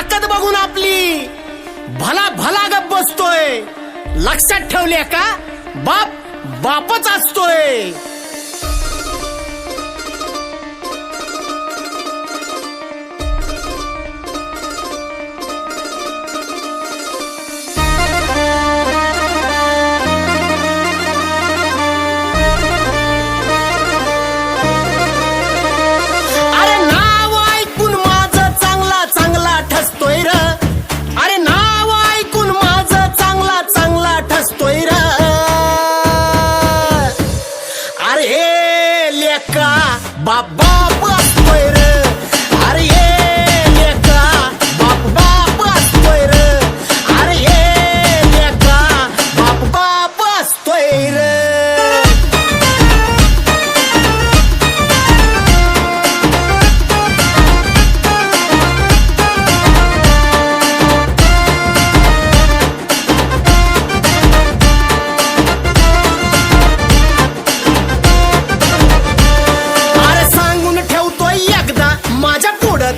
ताकद बघून आपली भला भला गप बसतोय. लक्षात ठेवले का? बाप बापच असतोय. बाप बाप असतोय र. अरे ये लेका बाप बाप असतोय र. अरे ये लेका बाप बाप असतोय र.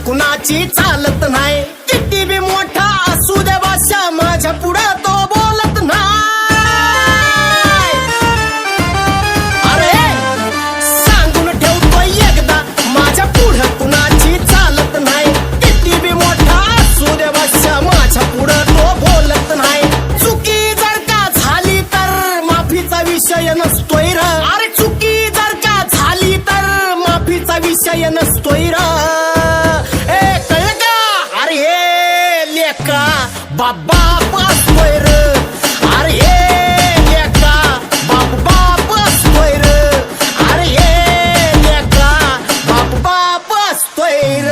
कुणाची चालत नाही. किती बी मोठा असू दे बादशाह, माझ्या पुढं तो बोलत नाही. अरे सांगून ठेवतोय एकदा, माझ्या पुढं कुणाची चालत नाही. किती बी मोठा असू दे बादशाह, माझ्या पुढं तो बोलत नाही. चुकी जर का झाली तर माफीचा विषय नसतोय र. अरे चुकी जर का झाली तर माफीचा विषय नसतोय र. बाप बाप असतोय र. अरे ये लेका बाप बाप असतोय र. अरे ये लेका बाप बाप असतोय र.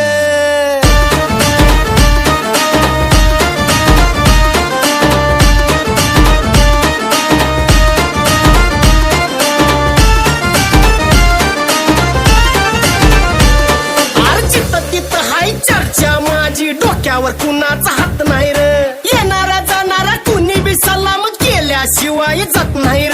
अरे जिथं तिथं हाय चर्चा माझी, डोक्यावर कुणाचा हात नाही र. येणारा जाणारा कुणी बी सलाम केल्याशिवाय जात नाही.